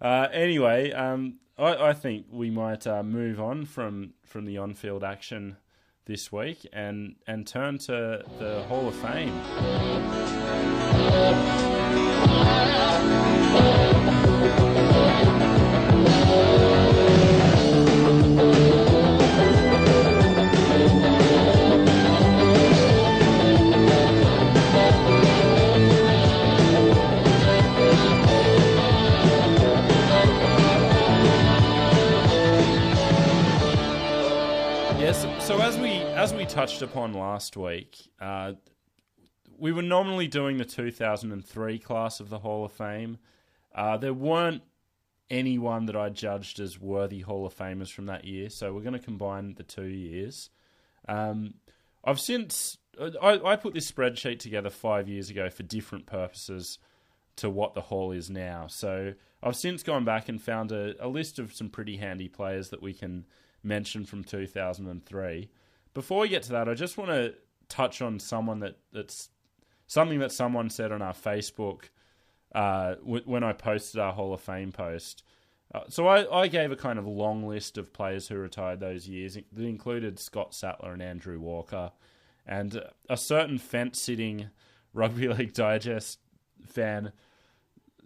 Anyway, I think we might move on from the on-field action this week and turn to the Hall of Fame. So as we touched upon last week, we were nominally doing the 2003 class of the Hall of Fame. There weren't anyone that I judged as worthy Hall of Famers from that year, so we're going to combine the 2 years. I put this spreadsheet together 5 years ago for different purposes to what the Hall is now. So I've since gone back and found a list of some pretty handy players that we can mention from 2003. Before we get to that, I just want to touch on someone that's something that someone said on our Facebook when I posted our Hall of Fame post. So I gave a kind of long list of players who retired those years that included Scott Sattler and Andrew Walker, and a certain fence-sitting Rugby League Digest fan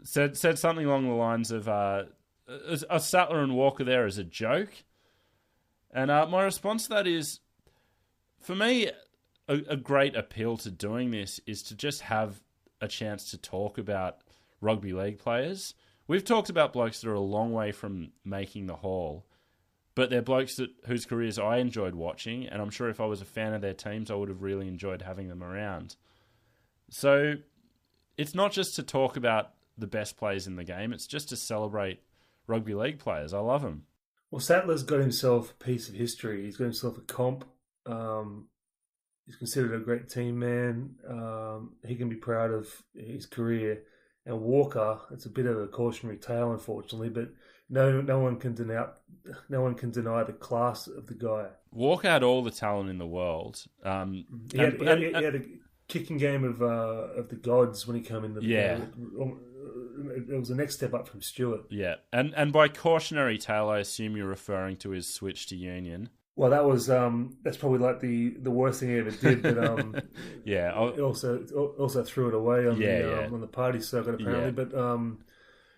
said something along the lines of are Sattler and Walker there as a joke? And my response to that is, for me, a great appeal to doing this is to just have a chance to talk about rugby league players. We've talked about blokes that are a long way from making the Hall, but they're blokes whose careers I enjoyed watching, and I'm sure if I was a fan of their teams, I would have really enjoyed having them around. So it's not just to talk about the best players in the game, it's just to celebrate rugby league players. I love them. Well, Sattler's got himself a piece of history. He's got himself a comp. He's considered a great team man. He can be proud of his career. And Walker, it's a bit of a cautionary tale, unfortunately, but no one can deny the class of the guy. Walker had all the talent in the world. He had a kicking game of the gods when he came in. It was the next step up from Stewart. Yeah, and by cautionary tale, I assume you're referring to his switch to Union. Well, that was that's probably like the worst thing he ever did. But yeah, it also threw it away on the party circuit apparently. Yeah.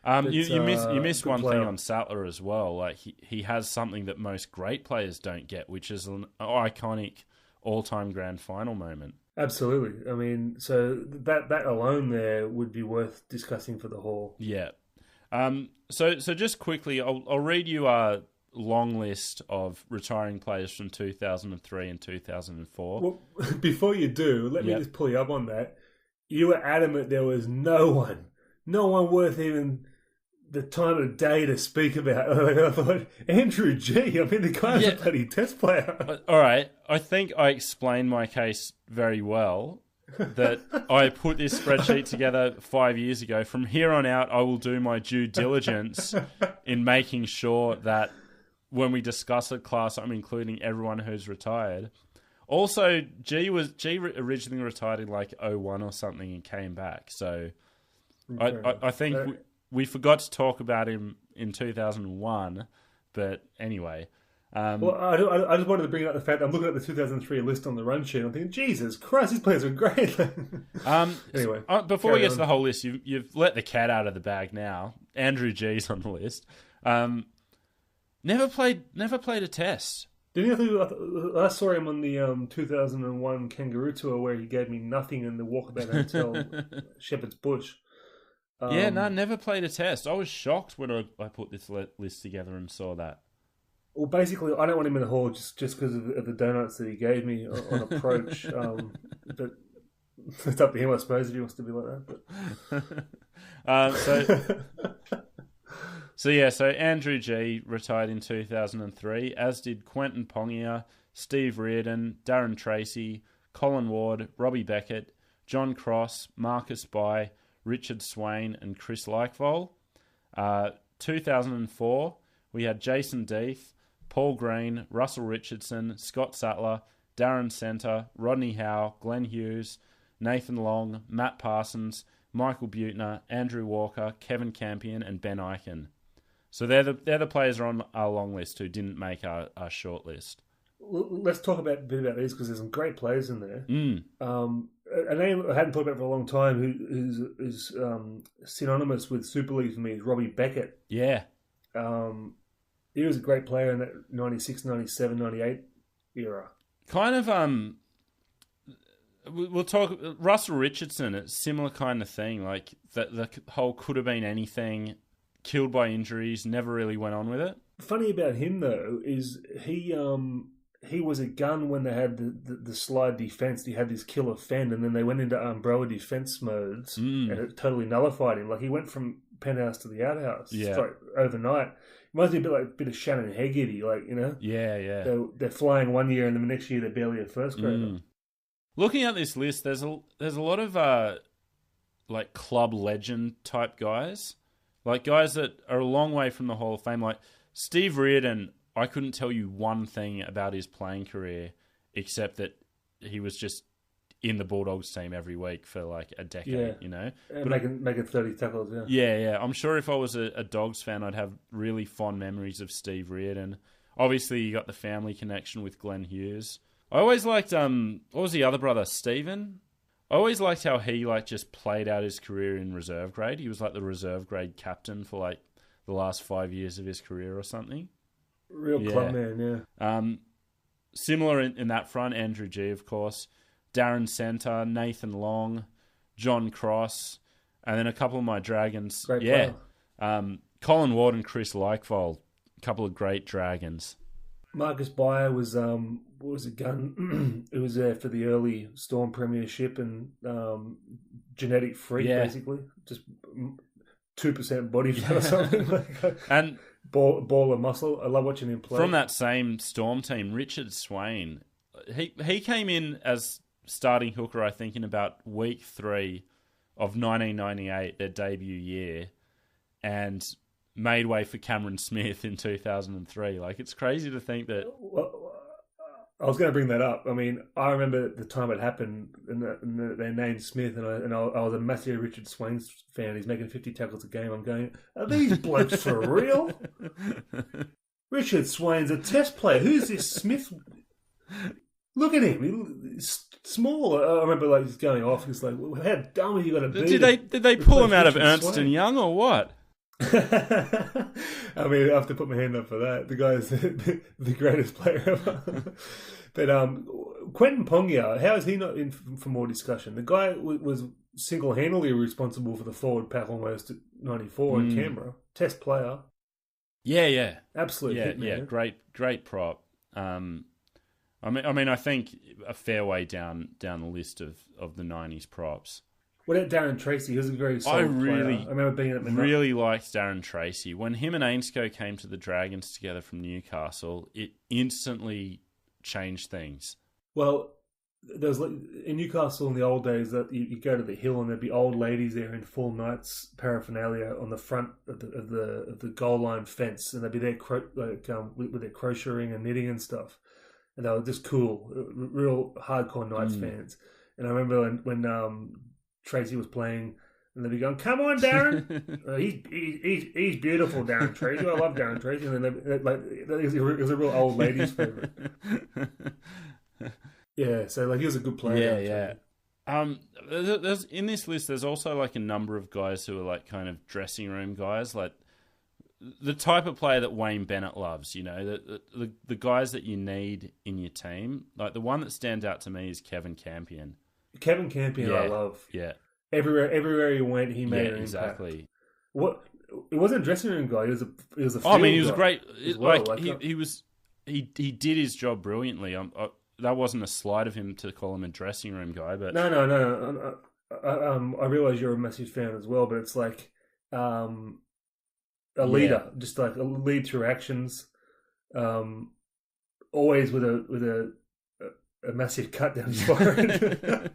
But you miss one player. thing on Sattler as well. Like he has something that most great players don't get, which is an iconic all-time grand final moment. Absolutely. I mean, so that alone there would be worth discussing for the Hall. Yeah. So just quickly, I'll read you our long list of retiring players from 2003 and 2004. Well, before you do, let me just pull you up on that. You were adamant there was no one worth even the time of day to speak about. I thought, Andrew G. I mean, the guy's a bloody test player. All right. I think I explained my case very well, that I put this spreadsheet together 5 years ago. From here on out, I will do my due diligence in making sure that when we discuss a class, I'm including everyone who's retired. Also, G originally retired in like 01 or something and came back. So I think we forgot to talk about him in 2001. But anyway. Well, I just wanted to bring up the fact that I'm looking at the 2003 list on the run sheet. I'm thinking, Jesus Christ, these players are great. Anyway, before we get to the whole list, you've let the cat out of the bag now. Andrew G's on the list. Never played a test. Didn't you? I saw him on the 2001 Kangaroo Tour where he gave me nothing in the Walkabout Hotel, Shepherd's Bush. Never played a test. I was shocked when I put this list together and saw that. Well, basically, I don't want him in the Hall just because of the donuts that he gave me on approach. But it's up to him, I suppose, if he wants to be like that. So Andrew G retired in 2003, as did Quentin Pongia, Steve Reardon, Darren Tracy, Colin Ward, Robbie Beckett, John Cross, Marcus Bai, Richard Swain, and Chris Likevol. 2004, we had Jason Deeth, Paul Green, Russell Richardson, Scott Sattler, Darren Centre, Rodney Howe, Glenn Hughes, Nathan Long, Matt Parsons, Michael Butner, Andrew Walker, Kevin Campion, and Ben Eichen. So they're the players on our long list who didn't make our short list. Let's talk a bit about these because there's some great players in there. A name I hadn't talked about for a long time who's synonymous with Super League for me is Robbie Beckett. Yeah. He was a great player in that 96, 97, 98 era. Kind of, we'll talk, Russell Richardson, it's a similar kind of thing. Like, the whole could have been anything, killed by injuries, never really went on with it. Funny about him, though, is he was a gun when they had the slide defense. He had this killer fend, and then they went into umbrella defense modes, and it totally nullified him. Like, he went from penthouse to the outhouse overnight. It reminds me a bit of Shannon Hegarty, like, you know? Yeah. They're flying one year, and then the next year they're barely a first grader. Looking at this list, there's a lot of like club legend type guys, like guys that are a long way from the Hall of Fame. Like Steve Reardon, I couldn't tell you one thing about his playing career except that he was just in the Bulldogs team every week for like a decade, you know. But making 30 tackles, Yeah. I'm sure if I was a Dogs fan, I'd have really fond memories of Steve Reardon. Obviously, you got the family connection with Glenn Hughes. I always liked, what was the other brother, Stephen? I always liked how he like just played out his career in reserve grade. He was like the reserve grade captain for like the last 5 years of his career or something. Real club man, yeah. Similar in that front, Andrew G, of course. Darren Centre, Nathan Long, John Cross, and then a couple of my Dragons. Great player. Colin Ward and Chris Leichvold, a couple of great Dragons. Marcus Beyer was a gun. It was there for the early Storm Premiership and genetic freak, basically. Just 2% body fat or something. And ball of muscle. I love watching him play. From that same Storm team, Richard Swain, he came in as starting hooker, I think, in about week 3 of 1998, their debut year, and made way for Cameron Smith in 2003. Like, it's crazy to think that... Well, I was going to bring that up. I mean, I remember the time it happened, and they named Smith, and I was a massive Richard Swain fan. He's making 50 tackles a game. I'm going, are these blokes for real? Richard Swain's a test player. Who's this Smith? Look at him. He's small. I remember like he's going off. He's like, well, how dumb are you going to be? Did they pull him out of Ernst & Young or what? I mean, I have to put my hand up for that. The guy is the greatest player ever. But Quentin Pongia, how is he not in for more discussion? The guy was single-handedly responsible for the forward pack almost at 94 in Canberra. Test player. Yeah. Absolutely. Yeah. Great prop. I mean, I think a fair way down the list of the 90s props. What about Darren Tracy? He was a very solid player. I remember being at really liked Darren Tracy. When him and Ainscough came to the Dragons together from Newcastle, it instantly changed things. Well, there was in Newcastle in the old days that you go to the hill and there'd be old ladies there in full knights paraphernalia on the front of the goal line fence, and they'd be there with their crocheting and knitting and stuff, and they were just cool, real hardcore Knights fans. And I remember when Tracy was playing, and they'd be going, "Come on, Darren! He's beautiful, Darren Tracy. I love Darren Tracy." And then it was a real old ladies' favorite. Yeah, so like he was a good player. Yeah. There's in this list. There's also like a number of guys who are like kind of dressing room guys, like the type of player that Wayne Bennett loves. You know, the guys that you need in your team. Like the one that stands out to me is Kevin Campion. Kevin Campion, I love. Yeah. Everywhere he went, he made an impact. Exactly. What? It wasn't a dressing room guy. He was a. I mean, he was great. Well. He did his job brilliantly. That wasn't a slight of him to call him a dressing room guy, but no. I realize you're a massive fan as well, but it's like a leader, just like a lead through actions. Always with a massive cut down his forehead.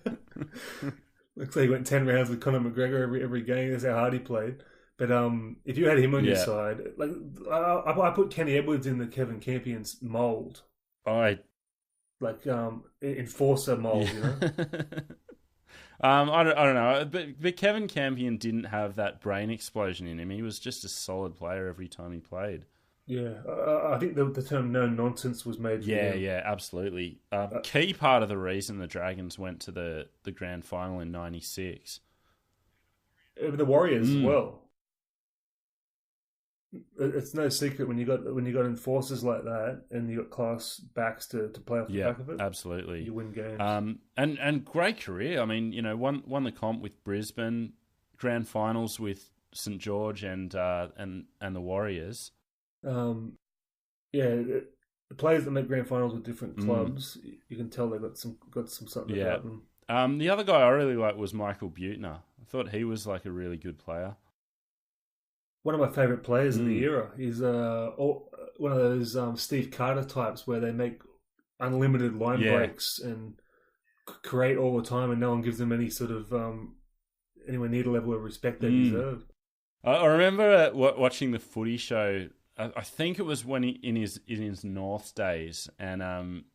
Looks like he went 10 rounds with Conor McGregor every game. That's how hard he played. But if you had him on your side, like I put Kenny Edwards in the Kevin Campion's mould. Like enforcer mould, you know. I don't know, but Kevin Campion didn't have that brain explosion in him. He was just a solid player every time he played. Yeah, I think the term "no nonsense" was made for him. Yeah, absolutely. Key part of the reason the Dragons went to the grand final in '96. The Warriors as well. It's no secret when you got enforcers like that and you got class backs to play off the back of it. Absolutely, you win games. And great career. I mean, won the comp with Brisbane, grand finals with St George and the Warriors. The players that make grand finals with different clubs, you can tell they got some something about them. The other guy I really liked was Michael Butner. I thought he was like a really good player. One of my favourite players in the era. He's one of those Steve Carter types where they make unlimited line breaks and create all the time, and no one gives them any sort of anywhere near the level of respect they deserve. I remember watching the footy show. I think it was when in his North days, and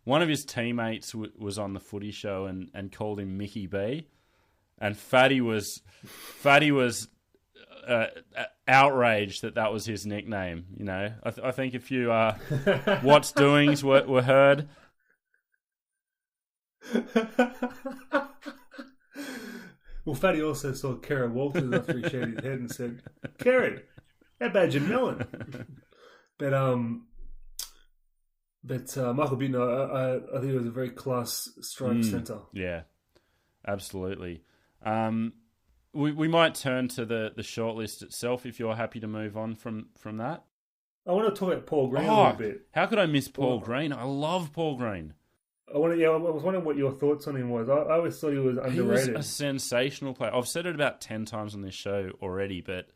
one of his teammates was on the footy show and called him Mickey B, and Fatty was outraged that was his nickname. I think a few what's doings were heard. Well, Fatty also saw Kerry Walters after he shaved his head and said, "Kerry, how bad you melon?" But Michael Butner, I think he was a very class strike centre. Yeah, absolutely. We might turn to the shortlist itself if you're happy to move on from that. I want to talk about Paul Green a little bit. How could I miss Paul Green? I love Paul Green. I was wondering what your thoughts on him was. I always thought he was underrated. He was a sensational player. I've said it about 10 times on this show already, but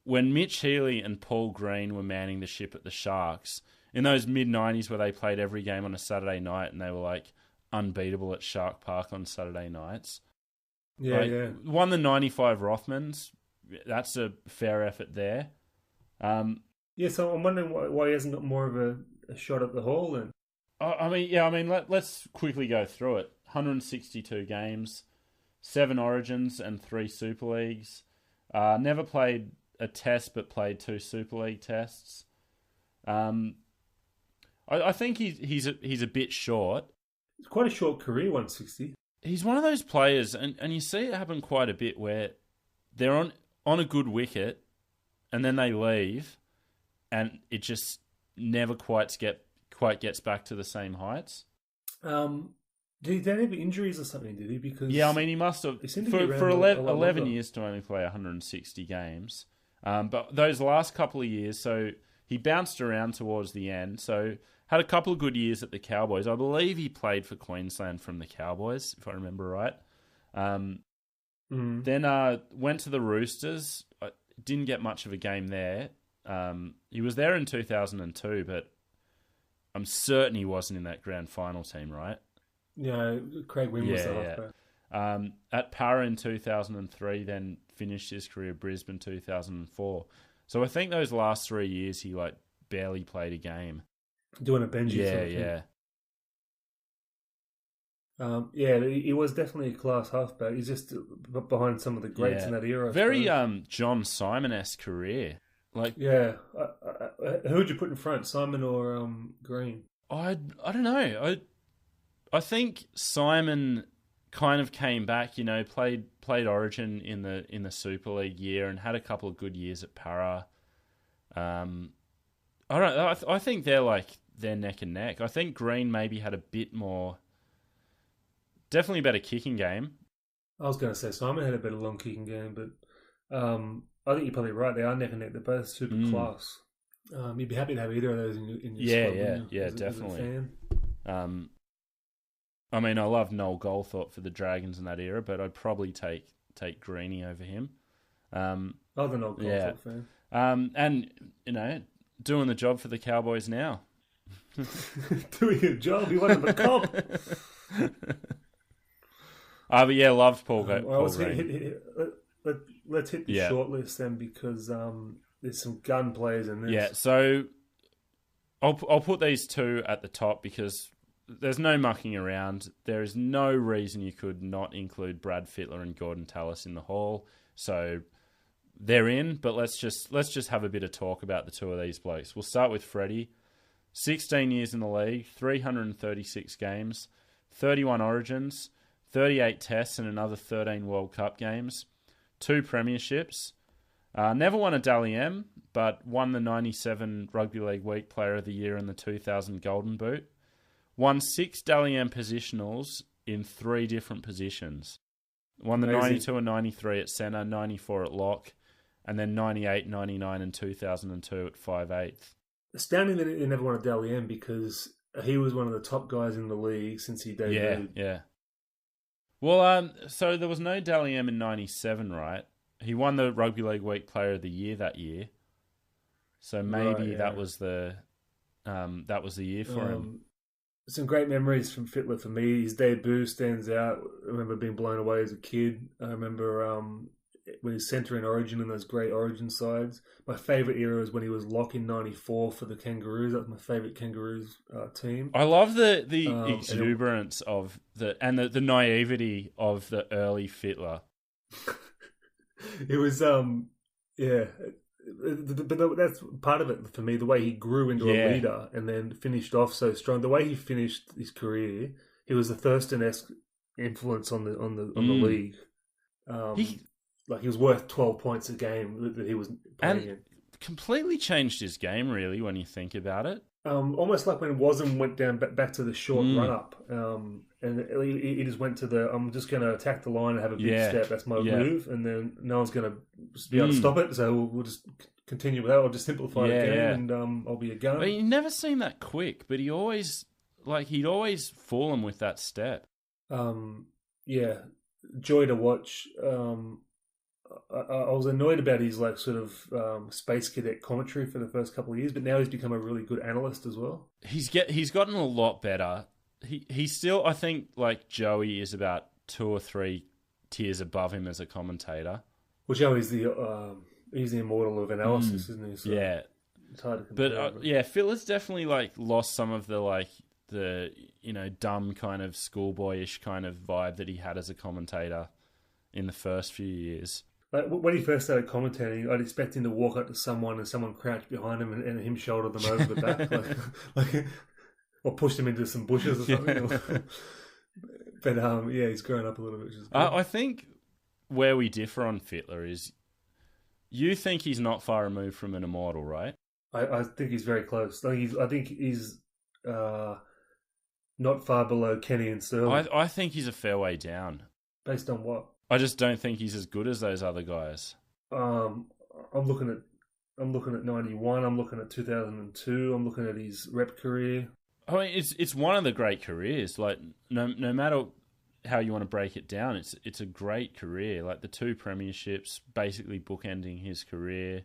when Mitch Healy and Paul Green were manning the ship at the Sharks, in those mid-90s where they played every game on a Saturday night and they were like unbeatable at Shark Park on Saturday nights. Won the 95 Rothmans. That's a fair effort there. So I'm wondering why he hasn't got more of a shot at the Hall then. Let's quickly go through it. 162 games, 7 Origins and 3 Super Leagues. Never played a test, but played 2 Super League tests. I think he's a bit short. It's quite a short career, 160. He's one of those players, and you see it happen quite a bit where they're on a good wicket, and then they leave, and it just never quite gets back to the same heights. Did he have injuries or something? Did he? Because he must have for 11 years to only play 160 games. But those last couple of years, so he bounced around towards the end. So had a couple of good years at the Cowboys. I believe he played for Queensland from the Cowboys, if I remember right. Then went to the Roosters. Didn't get much of a game there. He was there in 2002, but I'm certain he wasn't in that grand final team, right? Yeah, Craig Wynn was the halfback. At Para in 2003, then finished his career at Brisbane 2004. So I think those last 3 years he barely played a game. Doing a Benji he was definitely a class halfback. He's just behind some of the greats in that era. Very John Simon-esque career. Who would you put in front, Simon or Green? I don't know. I think Simon kind of came back. Played Origin in the Super League year and had a couple of good years at Para. I don't know. I think they're neck and neck. I think Green maybe had a bit more, definitely a better kicking game. I was going to say Simon had a better long kicking game, but I think you're probably right. They are neck and neck. They're both super class. You'd be happy to have either of those in your squad. Definitely. I love Noel Goldthorpe for the Dragons in that era, but I'd probably take Greeny over him. I'm the Noel Goldthorpe fan. And doing the job for the Cowboys now. Doing a job, he wanted the comp. But loved Paul Green. Let's hit the shortlist then, because there's some gun players in this. Yeah, so I'll put these two at the top because there's no mucking around. There is no reason you could not include Brad Fittler and Gordon Tallis in the Hall. So they're in, but let's just have a bit of talk about the two of these blokes. We'll start with Freddie. 16 years in the league, 336 games, 31 Origins, 38 Tests and another 13 World Cup games, 2 premierships. Never won a Dally M, but won the 97 Rugby League Week Player of the Year and the 2000 Golden Boot. Won 6 Dally M positionals in 3 different positions. Won the 92 and 93 at centre, 94 at lock, and then 98, 99 and 2002 at 5/8. Astounding that he never won a Dally M because he was one of the top guys in the league since he debuted. Yeah. Well, so there was no Dally M in 97, right? He won the Rugby League Week Player of the Year that year. So maybe that was the year for him. Some great memories from Fittler for me. His debut stands out. I remember being blown away as a kid. I remember when he's centre in Origin and those great Origin sides. My favourite era was when he was lock in 94 for the Kangaroos. That was my favourite Kangaroos team. I love the exuberance of the naivety of the early Fittler. It was, but that's part of it for me, the way he grew into a leader and then finished off so strong. The way he finished his career, he was the Thurston-esque influence on the league. He was worth 12 points a game that he was playing in. Completely changed his game, really, when you think about it. Almost like when Wasm went down back to the short run-up. And he just went to I'm just going to attack the line and have a big step. That's my move. And then no one's going to be able to stop it. So we'll just continue with that. I'll just simplify the game and I'll be a gun. But he never seemed that quick, but he'd always fool him with that step. Joy to watch. I was annoyed about his space cadet commentary for the first couple of years, but now he's become a really good analyst as well. He's gotten a lot better. He's still, I think, like Joey is about 2 or 3 tiers above him as a commentator. Well, Joey's he's the immortal of analysis, isn't he? So it's hard to compare. But Fittler's definitely lost some of the dumb kind of schoolboyish kind of vibe that he had as a commentator in the first few years. Like when he first started commentating, I'd expect him to walk up to someone and someone crouch behind him and him shoulder them over the back, or push them into some bushes or something. But he's grown up a little bit. Which is good. I think where we differ on Fittler is you think he's not far removed from an immortal, right? I think he's very close. I think he's not far below Kenny and Sterling. I think he's a fair way down. Based on what? I just don't think he's as good as those other guys. I'm looking at 91. I'm looking at 2002. I'm looking at his rep career. I mean, it's one of the great careers. Like no matter how you want to break it down, it's a great career. Like the 2 premierships, basically bookending his career.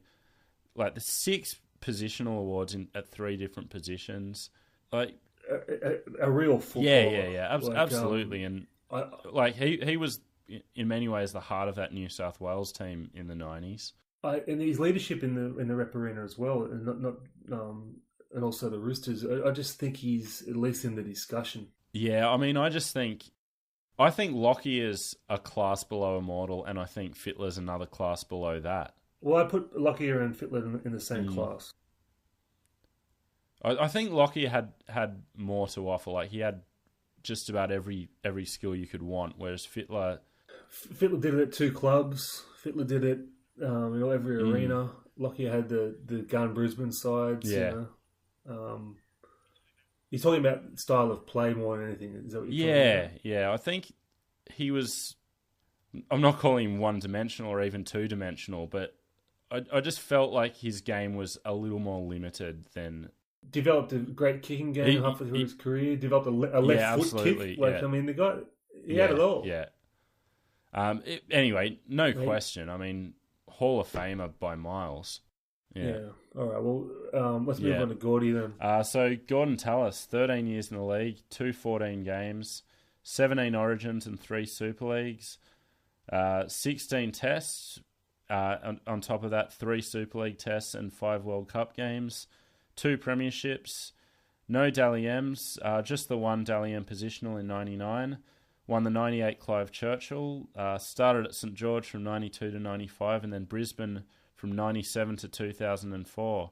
Like the 6 positional awards at 3 different positions. Like a real footballer. Yeah. Absolutely. And he was in many ways the heart of that New South Wales team in the 90s. And his leadership in the rep arena as well, and and also the Roosters. I just think he's at least in the discussion. Yeah, I mean, I think Lockyer's a class below Immortal, and I think Fittler's another class below that. Well, I put Lockyer and Fittler in the same class. I think Lockyer had more to offer. Like he had just about every skill you could want, whereas Fittler did it at 2 clubs. Fittler did it in every arena. Lockyer had the Gun Brisbane sides. Yeah. You're talking about style of play more than anything. Is that what you're talking about? Yeah. I think he was. I'm not calling him one-dimensional or even two-dimensional, but I just felt like his game was a little more limited than. Developed a great kicking game halfway through his career. Developed a left foot kick. I mean, the guy he had it all. Yeah. Anyway, no question. I mean, Hall of Famer by miles. Yeah. All right. Well, let's move on to Gordy then. So Gordon Tallis, 13 years in the league, 214 games, 17 Origins and 3 Super Leagues, 16 tests. On top of that, 3 Super League tests and 5 World Cup games, 2 premierships, No Dally M's, just the one Dally M positional in 99. Won the 98 Clive Churchill. Started at St George from 92 to 95, and then Brisbane from 97 to 2004.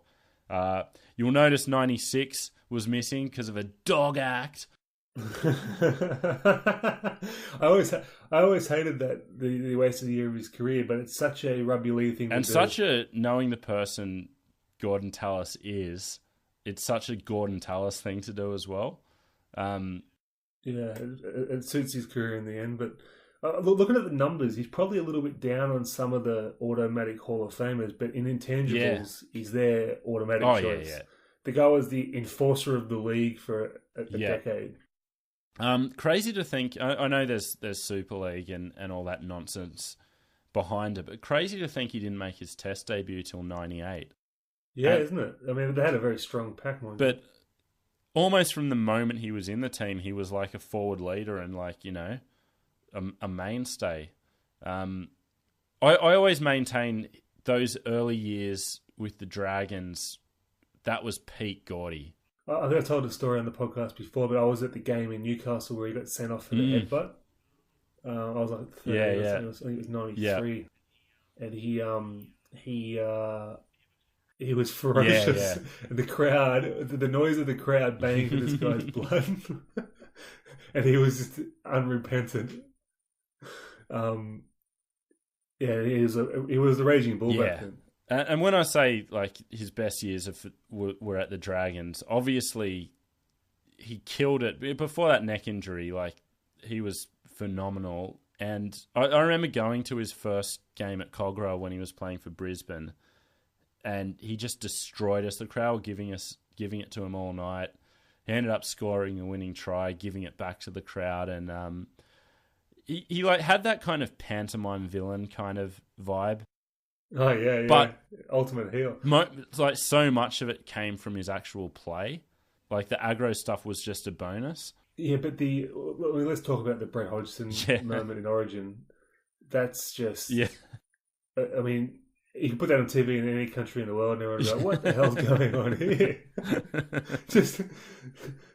You'll notice 96 was missing because of a dog act. I always hated that the wasted year of his career, but it's such a rugby league thing and to such do. a knowing the person Gordon Tallis is, it's such a Gordon Tallis thing to do as well. Yeah, it suits his career in the end. But looking at the numbers, he's probably a little bit down on some of the automatic Hall of Famers, but in intangibles, he's their automatic choice. Yeah. The guy was the enforcer of the league for a decade. Crazy to think. I know there's Super League and all that nonsense behind it, but crazy to think he didn't make his Test debut till 98. Yeah, isn't it? I mean, they had a very strong pack, but almost from the moment he was in the team, he was like a forward leader and like, you know, a mainstay. I always maintain those early years with the Dragons, that was peak Gordy. I think I told a story on the podcast before, but I was at the game in Newcastle where he got sent off for the headbutt. I was like 30, I think it was 93. And he was ferocious. Yeah. And the crowd, the noise of the crowd banging for this guy's blood. And he was just unrepentant. He was the raging bull back then. And when I say like his best years were at the Dragons, obviously he killed it. Before that neck injury, like he was phenomenal. And I remember going to his first game at Cogra when he was playing for Brisbane, and he just destroyed us. The crowd were giving it to him all night. He ended up scoring a winning try, giving it back to the crowd, and he like had that kind of pantomime villain kind of vibe. Oh yeah, but ultimate heel. Like so much of it came from his actual play. Like the aggro stuff was just a bonus. Yeah, but let's talk about the Brett Hodgson moment in Origin. That's just I mean, you can put that on TV in any country in the world, and everyone's like, "What the hell's going on here?" Just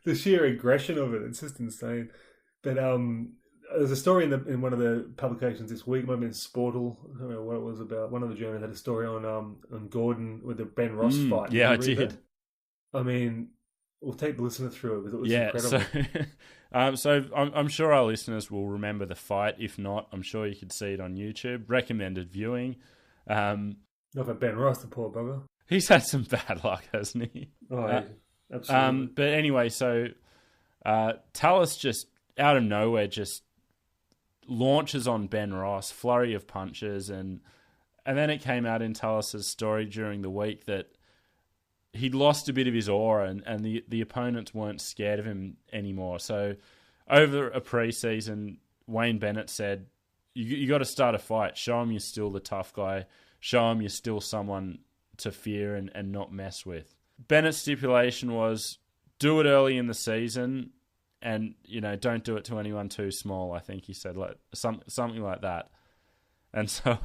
the sheer aggression of it—it's just insane. But there's a story in one of the publications this week. It might have been Sportal. I don't know what it was about. One of the journalists had a story on Gordon with the Ben Ross fight. Yeah, I did. That? I mean, we'll take the listener through it because it was incredible. So I'm sure our listeners will remember the fight. If not, I'm sure you could see it on YouTube. Recommended viewing. Not for Ben Ross, the poor bugger. He's had some bad luck, hasn't he? Oh, absolutely. But anyway, so Tallis just out of nowhere just launches on Ben Ross, flurry of punches, and then it came out in Tallis's story during the week that he'd lost a bit of his aura and the opponents weren't scared of him anymore. So over a pre-season, Wayne Bennett said, you got to start a fight. Show him you're still the tough guy. Show him you're still someone to fear and not mess with. Bennett's stipulation was do it early in the season and, you know, don't do it to anyone too small, I think he said, like something like that. And so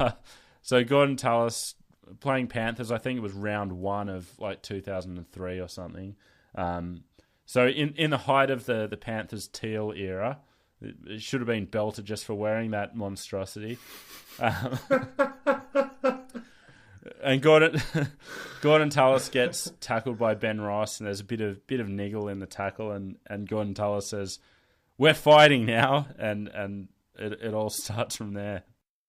Gordon Tallis playing Panthers, I think it was round 1 of like 2003 or something. So in the height of the Panthers teal era, it should have been belted just for wearing that monstrosity. And Gordon Tallis gets tackled by Ben Ross, and there's a bit of niggle in the tackle, and Gordon Tallis says, "We're fighting now," and it all starts from there.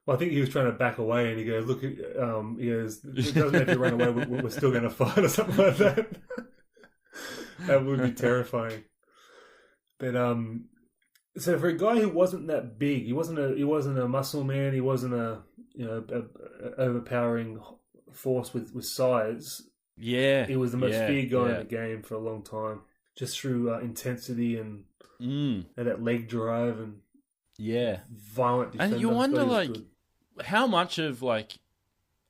Well, I think he was trying to back away, and he goes, "Look, he goes, it doesn't have to run away. We're still going to fight," or something like that. That would be terrifying. But so for a guy who wasn't that big, he wasn't a muscle man. He wasn't a overpowering force with size. Yeah, he was the most feared guy in the game for a long time, just through intensity and that leg drive and violent defender. And you wonder like how much of like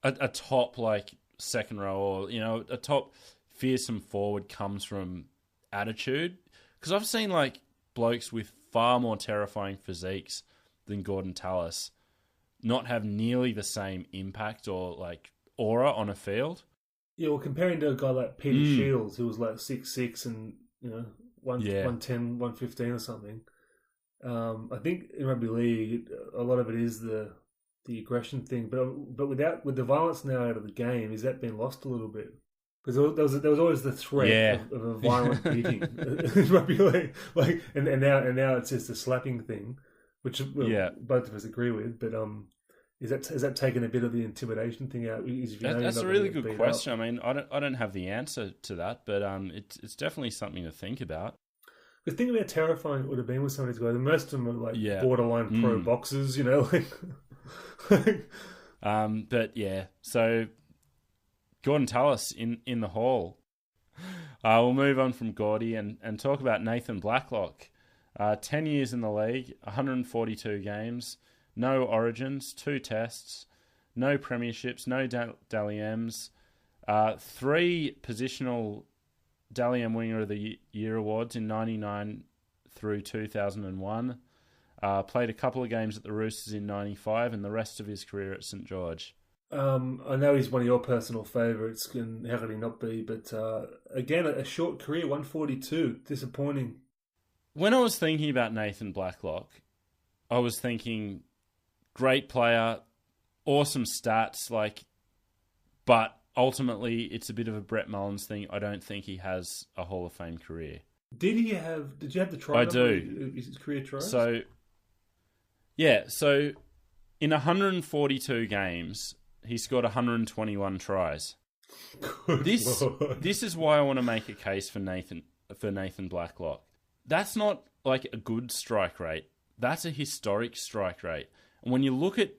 a top like second row or a top fearsome forward comes from attitude, because I've seen like blokes with far more terrifying physiques than Gordon Tallis not have nearly the same impact or like aura on a field. Yeah, well, comparing to a guy like Peter Shields, who was like 6'6" and 110, 115 or something. I think in rugby league, a lot of it is the aggression thing, but with the violence now out of the game, is that been lost a little bit? Because there was always the threat of a violent beating in rugby league, and now it's just a slapping thing, which both of us agree with. But has that taken a bit of the intimidation thing out? That's a really good question. I mean, I don't have the answer to that, but it's definitely something to think about. Because think about how terrifying it would have been with some of these guys. Most of them are borderline pro boxers, But yeah, so Gordon Tallis in the hall. We'll move on from Gordy and talk about Nathan Blacklock. 10 years in the league, 142 games, no origins, 2 tests, no premierships, no Dally M's, 3 positional Dally M Winger of the Year awards in 99 through 2001. Played a couple of games at the Roosters in 95 and the rest of his career at St George. I know he's one of your personal favourites, and how could he not be? But again, a short career, 142, disappointing. When I was thinking about Nathan Blacklock, I was thinking, great player, awesome stats, but ultimately it's a bit of a Brett Mullins thing. I don't think he has a Hall of Fame career. Did you have the try? I do. His career tries? So in 142 games, he scored 121 tries. This is why I want to make a case for Nathan Blacklock. That's not like a good strike rate. That's a historic strike rate. And when you look at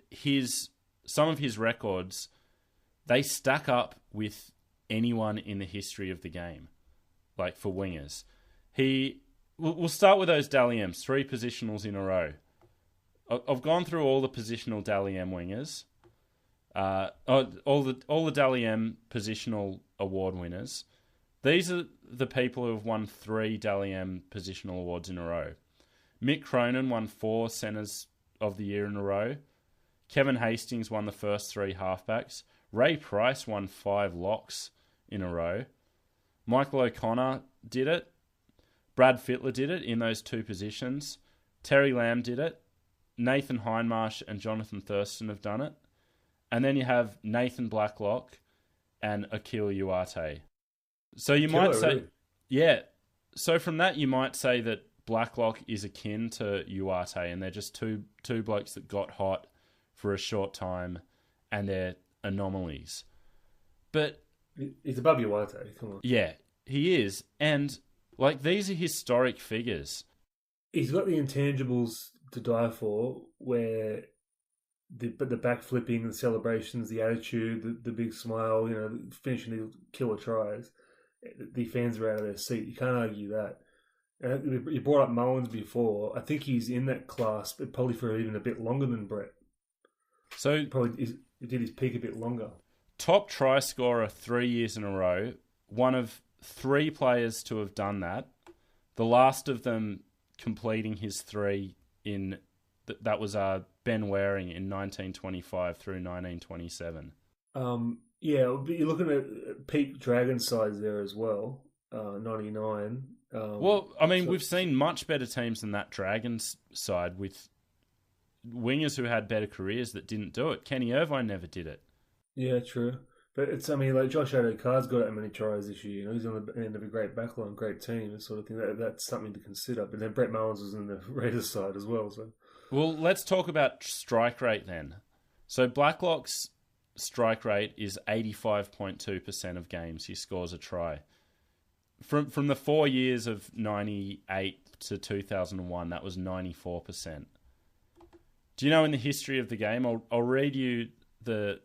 some of his records, they stack up with anyone in the history of the game, like for wingers. We'll start with those Dally M's, 3 positionals in a row. I've gone through all the positional Dally M wingers, all the Dally M positional award winners. These are the people who have won 3 Dally M positional awards in a row. Mick Cronin won 4 Centres of the Year in a row. Kevin Hastings won the first 3 halfbacks. Ray Price won 5 locks in a row. Michael O'Connor did it. Brad Fittler did it in those 2 positions. Terry Lamb did it. Nathan Hindmarsh and Jonathan Thurston have done it. And then you have Nathan Blacklock and Akil Uate. So you might say, really? Yeah. So from that, you might say that Blacklock is akin to Uate, and they're just two blokes that got hot for a short time, and they're anomalies. But he's above Uate. Come on. Yeah, he is, and these are historic figures. He's got the intangibles to die for, where the back flipping, the celebrations, the attitude, the big smile, finishing the killer tries. The fans are out of their seat. You can't argue that. You brought up Mullins before. I think he's in that class, but probably for even a bit longer than Brett. So he did his peak a bit longer. Top try scorer 3 years in a row. One of 3 players to have done that. The last of them completing his 3 that was Ben Waring in 1925 through 1927. Yeah, but you're looking at peak Dragon size there as well, 99. We've seen much better teams than that Dragons side with wingers who had better careers that didn't do it. Kenny Irvine never did it. Yeah, true. But it's, Josh Adokar got that many tries this year. He's on the end of a great backline, great team, that sort of thing. That's something to consider. But then Brett Mullins was in the Raiders side as well. So, well, let's talk about strike rate then. So Blacklock's strike rate is 85.2% of games he scores a try. From the 4 years of 98 to 2001, that was 94%. Do you know in the history of the game, I'll read you the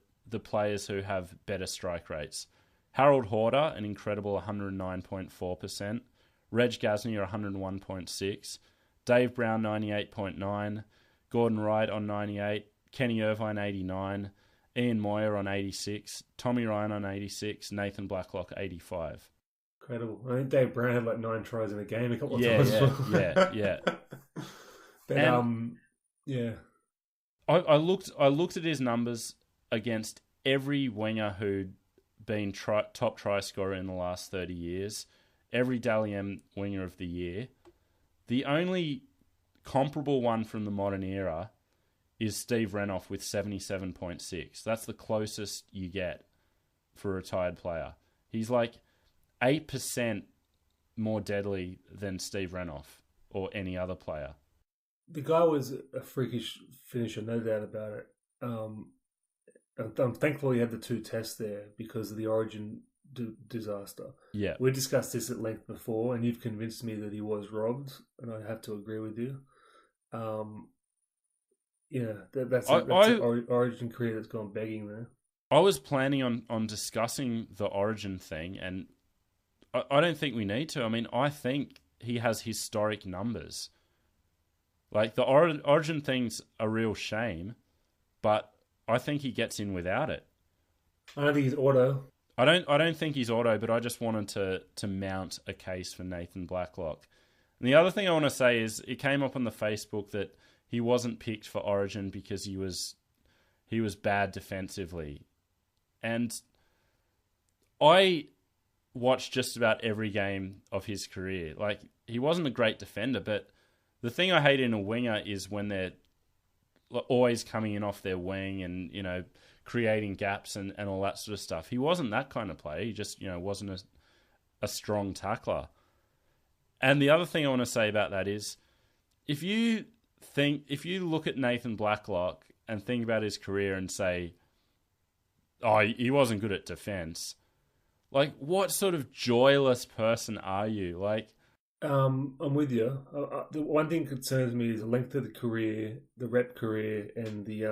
players who have better strike rates. Harold Horder, an incredible 109.4%. Reg Gasnier, 101.6%. Dave Brown, 98.9%. Gordon Wright on 98%. Kenny Irvine, 89%. Ian Moyer on 86%. Tommy Ryan on 86%. Nathan Blacklock, 85%. Incredible. I think Dave Brown had 9 tries in a game a couple of times. Yeah. But, yeah. I looked at his numbers against every winger who'd been top try scorer in the last 30 years, every Dally M winger of the year. The only comparable one from the modern era is Steve Renouf with 77.6. That's the closest you get for a retired player. He's like 8% more deadly than Steve Renouf or any other player. The guy was a freakish finisher, no doubt about it. I'm thankful he had the 2 tests there because of the Origin disaster. Yeah. We discussed this at length before, and you've convinced me that he was robbed, and I have to agree with you. That's an Origin career that's gone begging there. I was planning on discussing the Origin thing, and I don't think we need to. I mean, I think he has historic numbers. Like, the Origin thing's a real shame, but I think he gets in without it. I don't think he's auto. I don't think he's auto, but I just wanted to mount a case for Nathan Blacklock. And the other thing I want to say is it came up on the Facebook that he wasn't picked for Origin because he was bad defensively. And I watched just about every game of his career. Like, he wasn't a great defender, but the thing I hate in a winger is when they're always coming in off their wing and, creating gaps and all that sort of stuff. He wasn't that kind of player. He just, wasn't a strong tackler. And the other thing I want to say about that is, if you look at Nathan Blacklock and think about his career and say, oh, he wasn't good at defense, like, what sort of joyless person are you? Like, I'm with you. The one thing that concerns me is the length of the career, the rep career, and the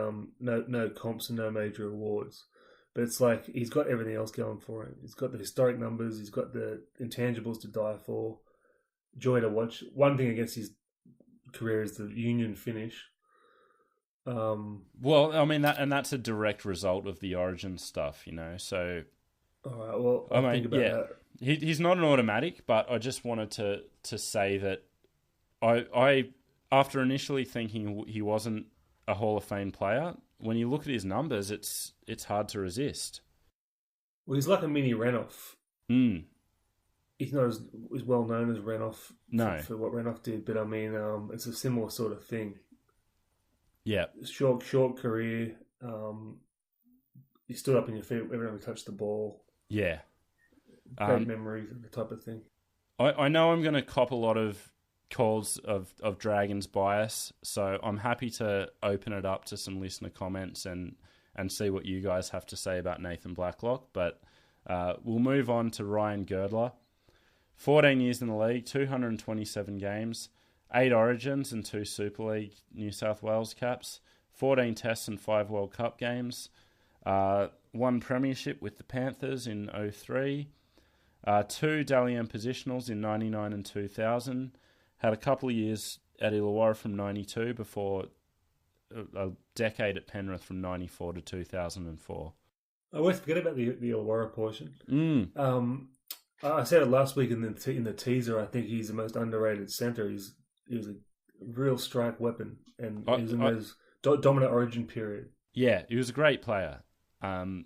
no comps and no major awards. But it's like he's got everything else going for him. He's got the historic numbers. He's got the intangibles to die for. Joy to watch. One thing against his career is the union finish. Well, I mean that's a direct result of the Origin stuff, So, all right. Well, I'll think about that. He's not an automatic, but I just wanted to say that I after initially thinking he wasn't a Hall of Fame player, when you look at his numbers, it's hard to resist. Well, he's like a mini Renouf. He's not as well known as Renouf for what Renouf did, but I mean, it's a similar sort of thing. Yeah, short career. He stood up in your feet every time he touched the ball. Yeah. Great memories and the type of thing. I know I'm going to cop a lot of calls of Dragons bias, so I'm happy to open it up to some listener comments and see what you guys have to say about Nathan Blacklock. But we'll move on to Ryan Girdler. 14 years in the league, 227 games, 8 Origins and 2 Super League New South Wales caps, 14 Tests and 5 World Cup games, 1 premiership with the Panthers in 2003, 2 Dally M positionals in 99 and 2000, had a couple of years at Illawarra from 92 before a decade at Penrith from 94 to 2004. I always forget about the Illawarra portion. I said it last week in the teaser. I think he's the most underrated centre. He was a real strike weapon, and he was in those dominant Origin period. Yeah, he was a great player. Won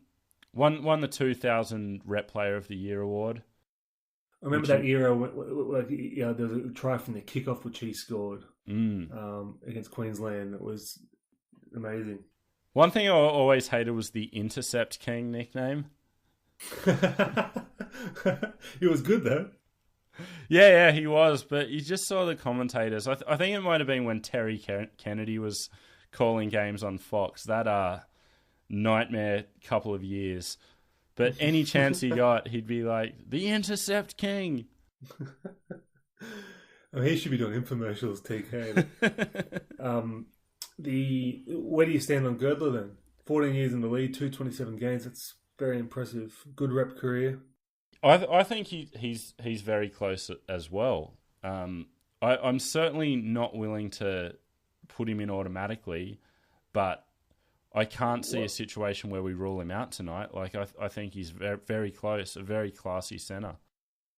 the 2000 Rep Player of the Year award. I remember that era. There was a try from the kickoff which he scored against Queensland. It was amazing. One thing I always hated was the Intercept King nickname. He was good though. Yeah, he was. But you just saw the commentators. I think it might have been when Terry Kennedy was calling games on Fox. That nightmare couple of years. But any chance he got, he'd be like, the Intercept King. He should be doing infomercials, TK. Where do you stand on Girdler then? 14 years in the league, 227 games. That's very impressive. Good rep career. I think he's very close as well. I'm certainly not willing to put him in automatically, but I can't see a situation where we rule him out tonight. Like I think he's very, very close, a very classy centre.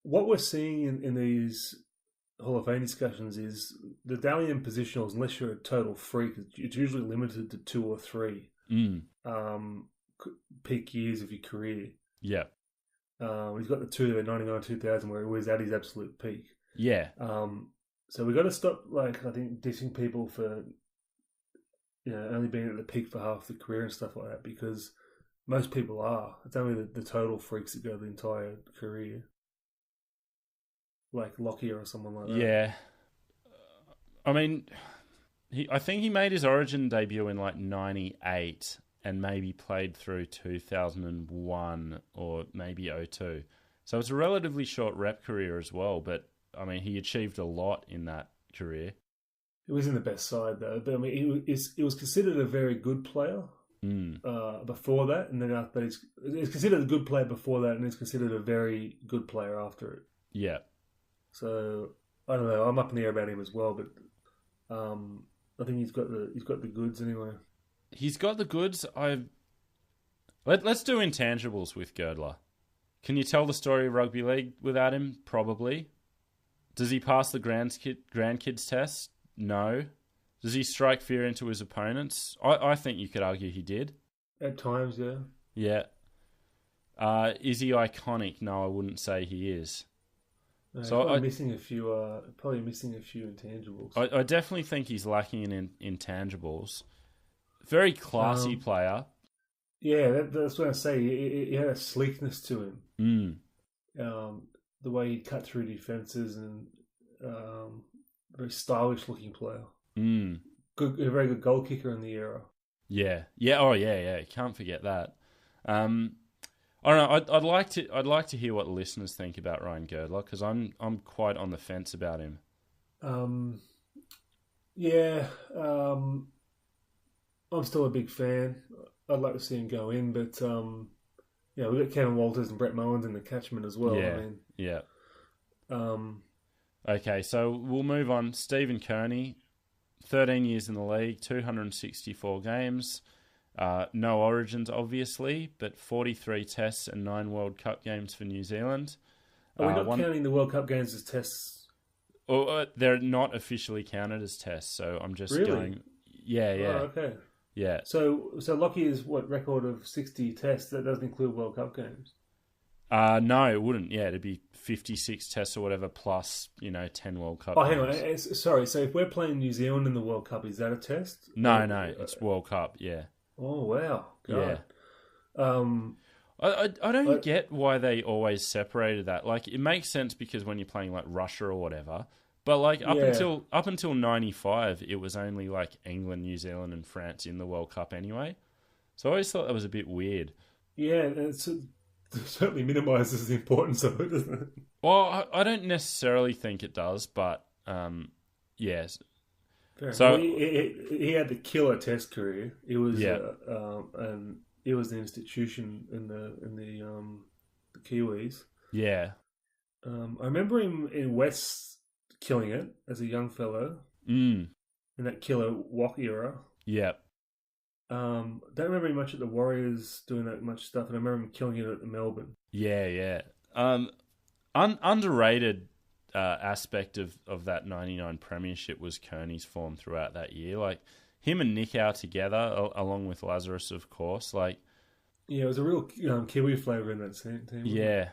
What we're seeing in these Hall of Fame discussions is the Dally M positionals, unless you're a total freak, it's usually limited to 2 or 3 peak years of your career. Yeah. He's got the two, the 99, 2000, where he was at his absolute peak. Yeah. So we've got to stop, like, I think, dissing people for, only being at the peak for half the career and stuff like that, because most people are. It's only the total freaks that go the entire career. Like Lockyer or someone like that. Yeah. I mean, I think he made his Origin debut in like 98 and maybe played through 2001 or maybe 02. So it's a relatively short rep career as well, but I mean, he achieved a lot in that career. He was in the best side though, but I mean, he was considered a very good player before that, and then but he's considered a good player before that, and he's considered a very good player after it. Yeah. So I don't know. I'm up in the air about him as well, but I think he's got the goods anyway. He's got the goods. Let's do intangibles with Girdler. Can you tell the story of rugby league without him? Probably. Does he pass the grandkids test? No. Does he strike fear into his opponents? I think you could argue he did. At times, yeah. Yeah. Is he iconic? No, I wouldn't say he is. No, so probably missing a few intangibles. I definitely think he's lacking in intangibles. Very classy player. Yeah, that's what I say. He had a sleekness to him. The way he cut through defenses and very stylish looking player. A very good goal kicker in the era. Yeah. Oh, yeah. Can't forget that. I don't know. I'd like to hear what listeners think about Ryan Girdler, because I'm quite on the fence about him. I'm still a big fan. I'd like to see him go in, but we've got Kevin Walters and Brett Mullins in the catchment as well. Yeah. Okay, so we'll move on. Stephen Kearney, 13 years in the league, 264 games. No Origins, obviously, but 43 tests and 9 World Cup games for New Zealand. Are we not counting the World Cup games as tests? They're not officially counted as tests, so I'm just going... Yeah. Oh, okay. Yeah. So Lockyer's record of 60 tests, that doesn't include World Cup games? No, it wouldn't. Yeah, it'd be 56 tests or whatever plus, 10 World Cup games. Hang on. Sorry, so if we're playing New Zealand in the World Cup, is that a test? No, it's World Cup, yeah. Oh, wow. God. Yeah. I don't get why they always separated that. Like, it makes sense because when you're playing, like, Russia or whatever... But like up until 95, it was only like England, New Zealand, and France in the World Cup anyway. So I always thought that was a bit weird. Yeah, it certainly minimises the importance of it, doesn't it? Well, I don't necessarily think it does, but yes. So he had the killer Test career. It was and it was an institution in the Kiwis. Yeah. I remember him in West. Killing it as a young fellow in that killer Wok era. Yeah. Don't remember him much at the Warriors doing that much stuff, and I remember him killing it at the Melbourne. Yeah. Underrated aspect of that 99 premiership was Kearney's form throughout that year. Like him and Nickau together, along with Lazarus, of course. Like, yeah, it was a real Kiwi flavour in that team. Yeah.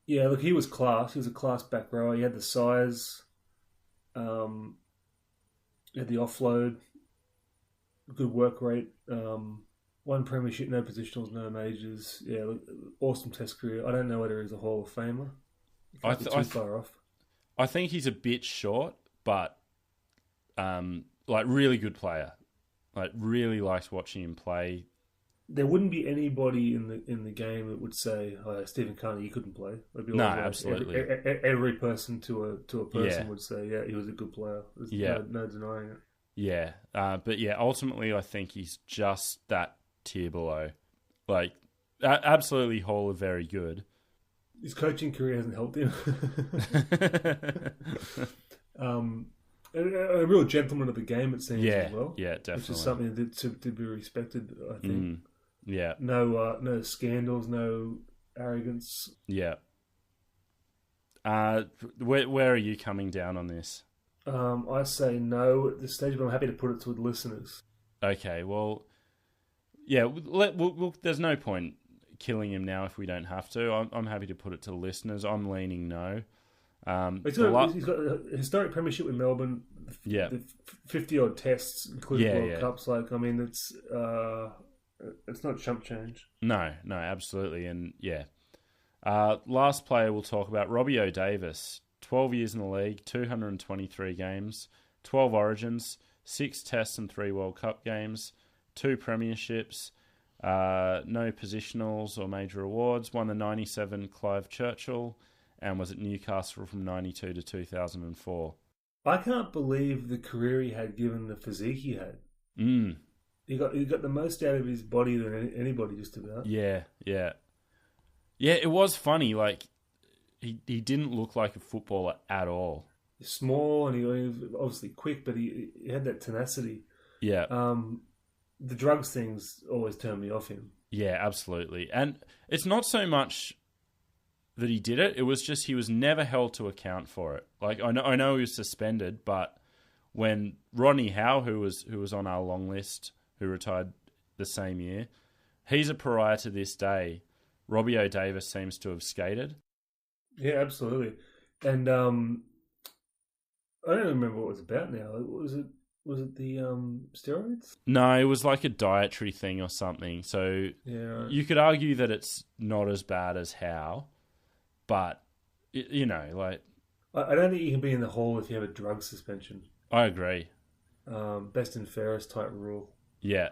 Yeah, look, he was class. He was a class back rower. He had the size. He had the offload. Good work rate. One premiership, no positionals, no majors. Yeah, look, awesome Test career. I don't know whether he's a Hall of Famer. Too far off. I think he's a bit short, but really good player. Like really liked watching him play. There wouldn't be anybody in the game that would say, Stephen Kearney, you couldn't play. No, absolutely. Every person to a person would say, yeah, he was a good player. There's no denying it. Yeah, but yeah, ultimately I think he's just that tier below. Like, absolutely whole of very good. His coaching career hasn't helped him. A real gentleman of the game, it seems, as well. Yeah, definitely. Which is something to be respected, I think. Yeah. No scandals, no arrogance. Yeah. Where are you coming down on this? I say no at this stage, but I'm happy to put it to the listeners. Okay, well, yeah, there's no point killing him now if we don't have to? I'm happy to put it to the listeners. I'm leaning no. He's got a historic premiership with Melbourne. Yeah, the 50-odd tests, including World Cups. Like, I mean, it's not chump change. No, absolutely, and yeah. Last player we'll talk about, Robbie O'Davis. 12 years in the league, 223 games, 12 Origins, 6 Tests and 3 World Cup games, 2 Premierships, no positionals or major awards. Won the 97 Clive Churchill, and was at Newcastle from 92 to 2004. I can't believe the career he had, given the physique he had. He got the most out of his body than anybody, just about. Yeah. It was funny. Like, he didn't look like a footballer at all. He's small, and he was obviously quick, but he had that tenacity. Yeah. The drugs things always turned me off him. Yeah, absolutely. And it's not so much that he did it. It was just he was never held to account for it. Like, I know he was suspended, but when Rodney Howe, who was on our long list, who retired the same year, he's a pariah to this day. Robbie O'Davis seems to have skated. Yeah, absolutely. And I don't remember what it was about now. Was it the steroids? No, it was like a dietary thing or something. So yeah, you could argue that it's not as bad as Howe, but you know, like, I don't think you can be in the hall if you have a drug suspension. I agree. Best and fairest type rule. Yeah.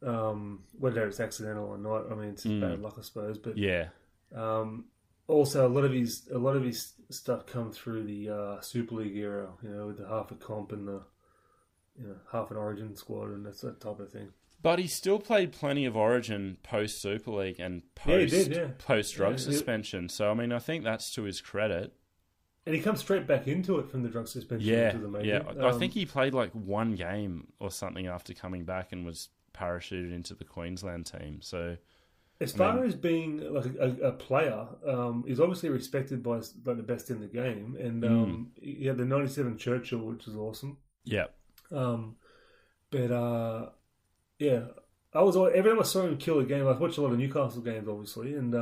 Whether it's accidental or not, I mean, it's bad luck, I suppose. But yeah. Also, a lot of his stuff come through the Super League era. You know, with the half a comp and the half an Origin squad and that type of thing. But he still played plenty of Origin post Super League and post drug suspension. So I mean, I think that's to his credit. And he comes straight back into it from the drug suspension. Yeah, into the major. yeah. I think he played like one game or something after coming back and was parachuted into the Queensland team. So, as far as being like a player, he's obviously respected by the best in the game. And he had the 97 Churchill, which was awesome. Yeah. Yeah, every time I saw him kill a game, I watched a lot of Newcastle games, obviously, and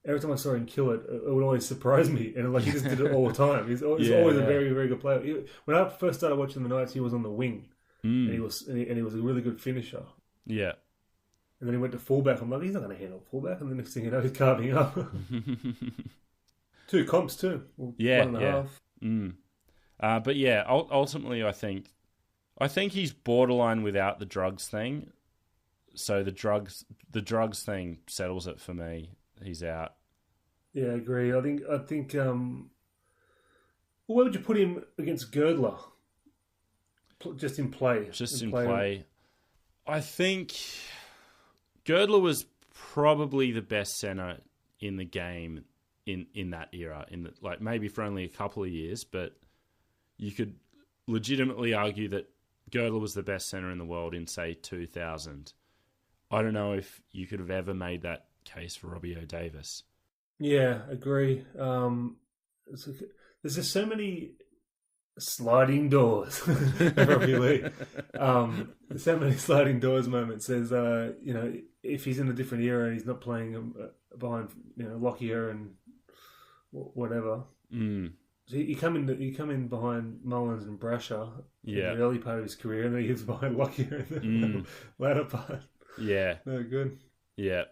every time I saw him kill it, it would always surprise me. And like, he just did it all the time. He's always a very, very good player. When I first started watching the Knights, he was on the wing, and he was a really good finisher. Yeah. And then he went to fullback. I'm like, he's not going to handle fullback. And the next thing you know, he's carving up. 2 comps too. Well, 1.5. But yeah, ultimately, I think he's borderline without the drugs thing. So the drugs thing settles it for me. He's out. Yeah, I agree. I think. Where would you put him against Girdler? Just in play. Just in play. I think Girdler was probably the best centre in the game in that era. Like maybe for only a couple of years, but you could legitimately argue that Girdler was the best centre in the world in, say, 2000. I don't know if you could have ever made that case for Robbie O'Davis. Yeah, agree. There's just so many sliding doors in rugby league. So many sliding doors moments. There's, if he's in a different era and he's not playing behind, Lockyer and whatever. So you come in behind Mullins and Brasher in the early part of his career, and then he gets behind Lockyer in the latter part. Yeah. No good. Yeah.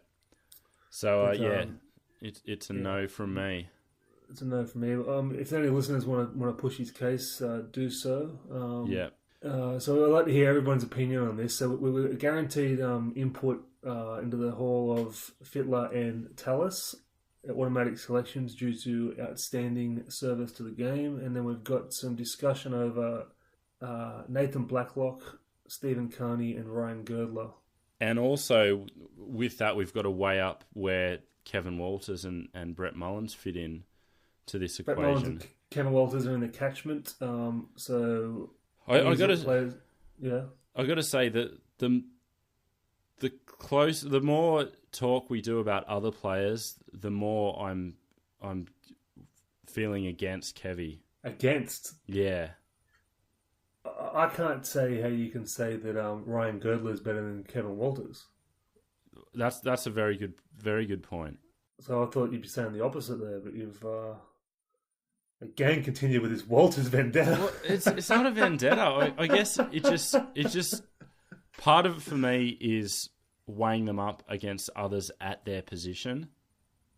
So, it's a no from me. It's a no from me. If any listeners want to push his case, do so. So I'd like to hear everyone's opinion on this. So we were guaranteed input into the hall of Fittler and Tallis, automatic selections due to outstanding service to the game. And then we've got some discussion over Nathan Blacklock, Stephen Kearney, and Ryan Girdler. And also, with that, we've got to weigh up where Kevin Walters and Brett Mullins fit in to this equation. Brett Mullins and Kevin Walters are in the catchment. So I got to say that the more talk we do about other players, the more I'm feeling against Kevy. Against? Yeah. I can't say how you can say that Ryan Girdler is better than Kevin Walters. That's a very good point. So I thought you'd be saying the opposite there, but you've again continued with this Walters vendetta. Well, it's not a vendetta. I guess it just part of it for me is weighing them up against others at their position.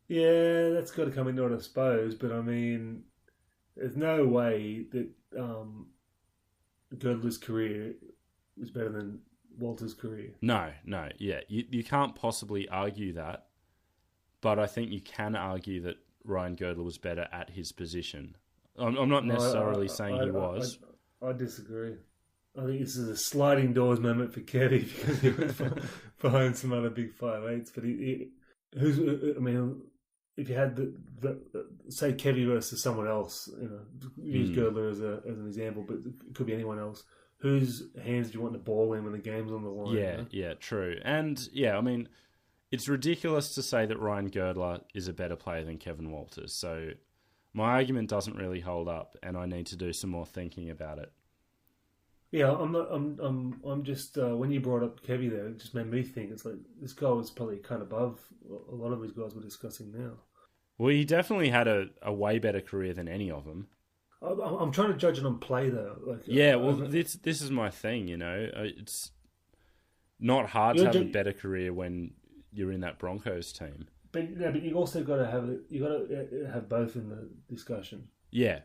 Yeah, that's got to come into it, I suppose. But I mean, there's no way that Girdler's career was better than Walter's career. No, yeah. You can't possibly argue that. But I think you can argue that Ryan Girdler was better at his position. I'm not necessarily saying he was. I disagree. I think this is a sliding doors moment for Kevy because he was behind some other big 5'8"s. But if you had the say Kevy versus someone else, use Girdler as an example, but it could be anyone else. Whose hands do you want the ball in when the game's on the line? Yeah, true. And yeah, I mean, it's ridiculous to say that Ryan Girdler is a better player than Kevin Walters. So my argument doesn't really hold up, and I need to do some more thinking about it. Yeah, I'm just when you brought up Kevy there, it just made me think it's like this guy was probably kind of above a lot of these guys we're discussing now. Well, he definitely had a way better career than any of them. I'm trying to judge it on play though. This is my thing. It's not hard to have a better career when you're in that Broncos team. But you also got to have both in the discussion. Yeah.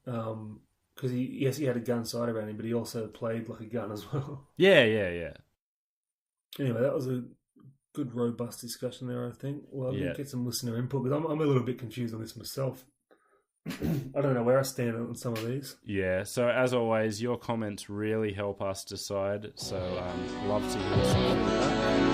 Because he had a gun sight around him, but he also played like a gun as well. Yeah. Anyway, that was a good, robust discussion there, I think. Well, I'll get some listener input, because I'm a little bit confused on this myself. I don't know where I stand on some of these. Yeah, so as always, your comments really help us decide, so love to hear some feedback.